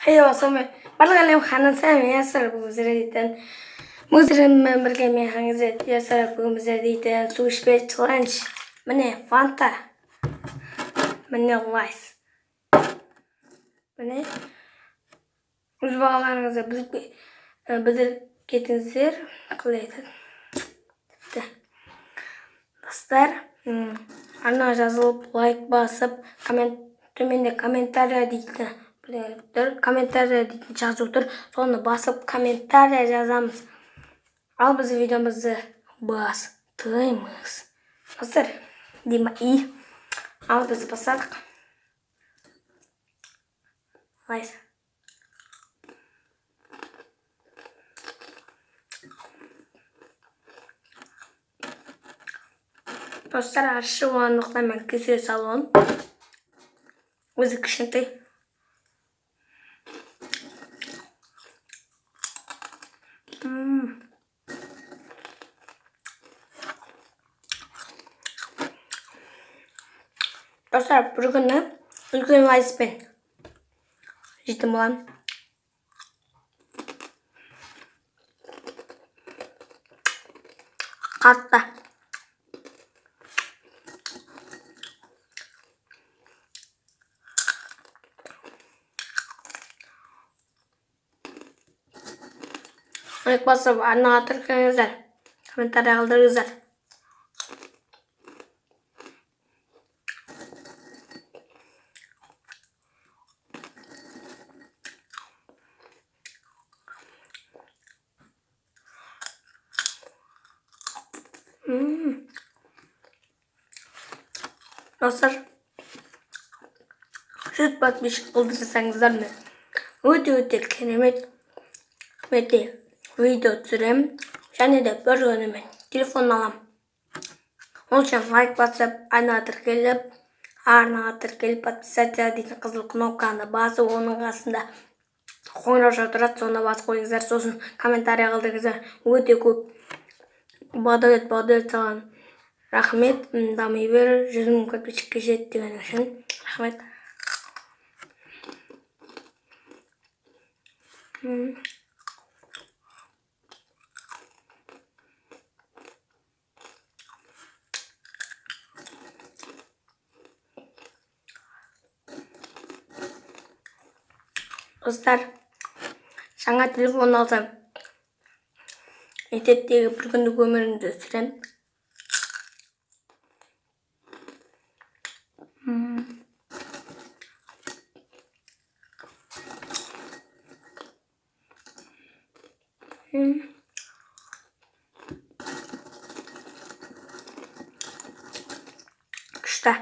Hayosome bargalem xanan sami yasar buzeriden muzremen birge men hangizet yasar buzeriden sushbe challenge mene fanta mene lice mene uzbağalarınızı bildir ketingizler qilaydi. Dostlar, ana жазылып, лайк басып, төменде комментария дейді. Комментария дейтін жазып тұр. Соны басып комментария жазамыз. Ал біз видеомызды бастаймыз. Достар, деймі и. Ал біз басадық. Лайс. Dostlar, arşı olanlıqla mən kesiyor salon. Өзі кішкентай. Dostlar, bir күні үлкен лайспен жетім болам. Қатты. Лайк басып, арнаға түркіңіздер, комментария қалдырыңыздар. Dostlar, 100 подписчик болдырсаңыздар мен өте керемет видео түсіремін. Және де бір күні мен телефон алам. Ол үшін лайк басып, арнаға тіркеліп, подписаться дейтін қызыл кнопканы басып, оның қасында қоңырау тұрады, соны басып қойыңыздар. Сосын комментария қалдырыңыздар. Өте көп бағдат салған. Рахмет, дами бер, 100 мың подписчикке жетті деген үшін. Рахмет. Dostlar, жаңа телефон алсам, мектептегі бір күндік өмірімді сүрем. Күшті.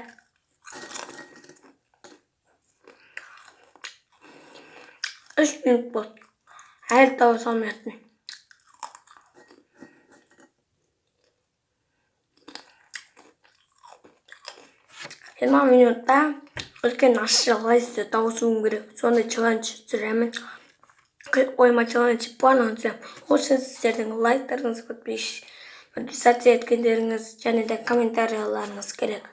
Үш минут болды. Әлі тауы салмайтын. Жиырма минутта үлкен ащы лайсты тауысуым керек. Сонда челлендж түсіремін. Ойма челлендж барлығын түсірем. Ол үшін сіздердің лайктарыңыз, подписаться еткендеріңіз және де комментарияларыңыз керек.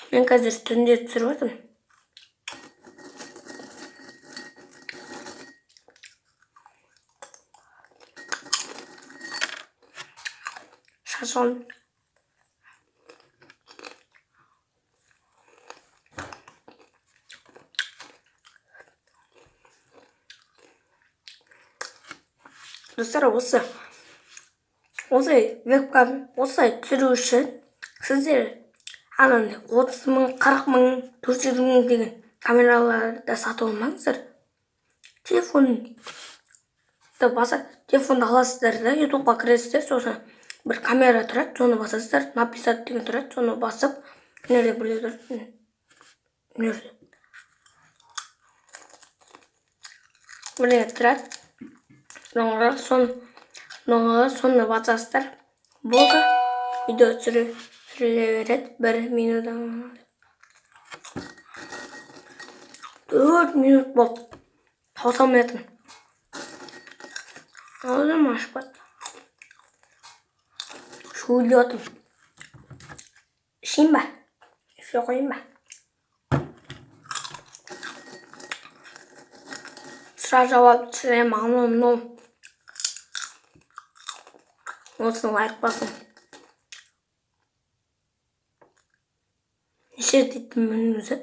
Мен қазір түнде түсіріп отырмын. Шашон. Достар, осы вебкам осылай түсіру үшін сіздер 30 мың, 40 мың, 400 мың деген камераларды сатып алмаңыздар. Телефонды аласыздар да, ютубқа кіресіздер, сосын бір камера тұрады, соны басасыздар, написать деген тұрады, соны басып, нерде біле тұрады. Соны басасыздар. Болды, видео түсіріле береді, 1 минуттан. 4 минут болды. Таусалмайтын. Аузым ашып кетті. Шөлде отырмын. Ішейін ба? Іше қойын ба? сұрақ жауап түсірем, анау осыны лайк басың. Неше дейтін мен өзі.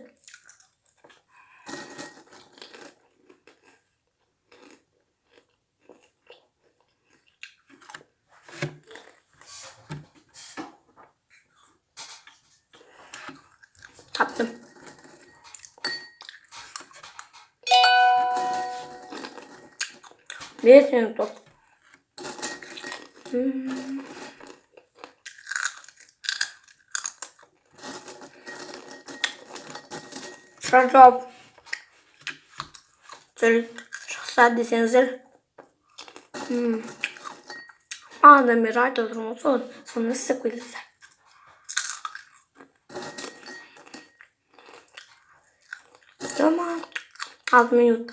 Таптым. Берсең топ. Сұрақ жауап шықса десеңіздер. Маған мен айтып отырмын, соны істеп келесіздер. Tamam. 6 minut.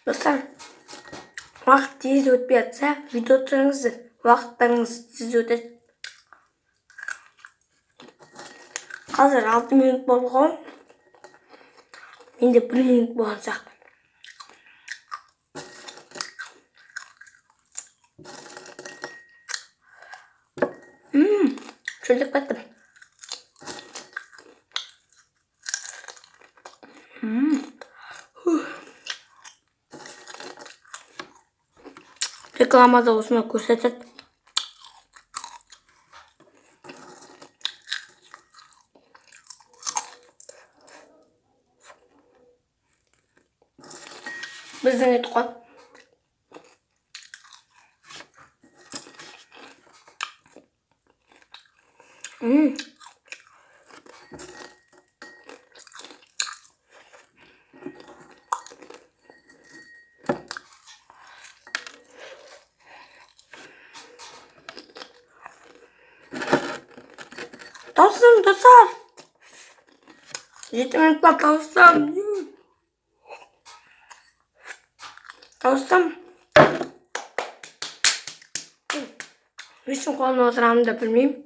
Dostlar, vaqt tez o'tib yotsa, video turingizdir. Vaqtlarınız tez o'tadi. Hozir 6 minut bo'lgan. Endi 1 minut bo'lsa. Şöyle baktım. Reklamada olsun ko'rsatadi. Bizden etqon. Dostlar. 7 minutlar dostum. Dostum. Nechun qolib o'tiramni deb bilmayman.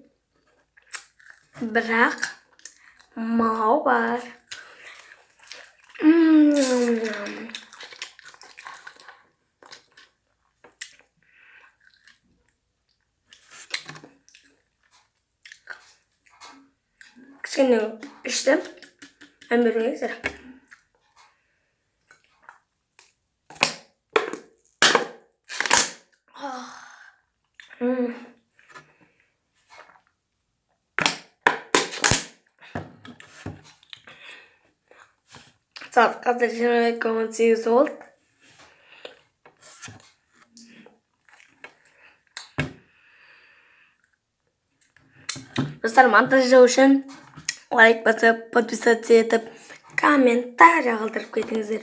Biroq mao var. Kichkina ishdim. Hamburger. Saat kadar 28 oldu. Dostlar, montajda uchun like bosib, podpisatsiya etib, kommentariy qoldirib ketingizlar.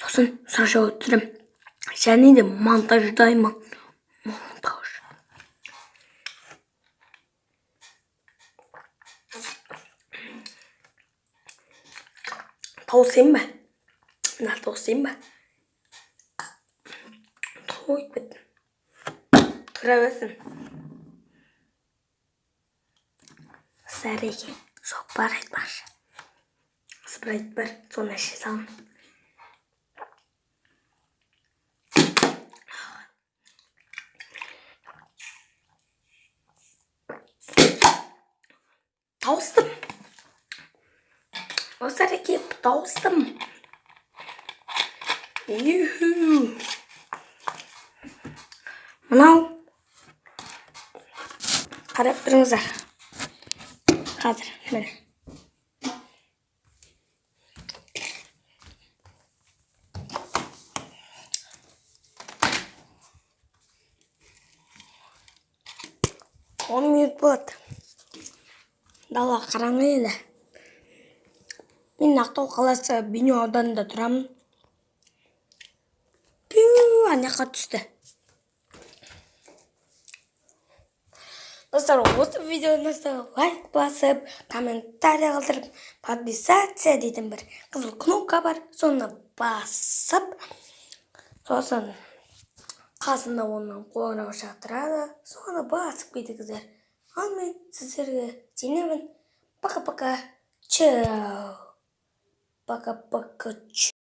So'sin so'rashib o'tirim. Yana montajdayman. Montaj. To'sayım mı? Nasıl to'sayım mı? To'yib bitdim. Turaversin. Sarıki. Sokbar etmez. Sprite bir sonra şişan. Toastum. O sarıki toastum. Yuhuu. Manav. Qarab turingizlar. Hozir mana. minut bo'ldi. Dala qaranglar edi. Men Aqtoq qalasi binoda turaman. Anaqa tushdi. Dostlar, bu videomizda like bosib, kommentariy qoldirib, podpisatsiya dedim bir qizil knopka bor, so'nni bosib, so'sin qasında ondan qo'ng'iroq chaqiradi, so'ni bosib ketingizlar. ал мен сіздерге сенемін. Пока-пока. Чао. Пока-пока.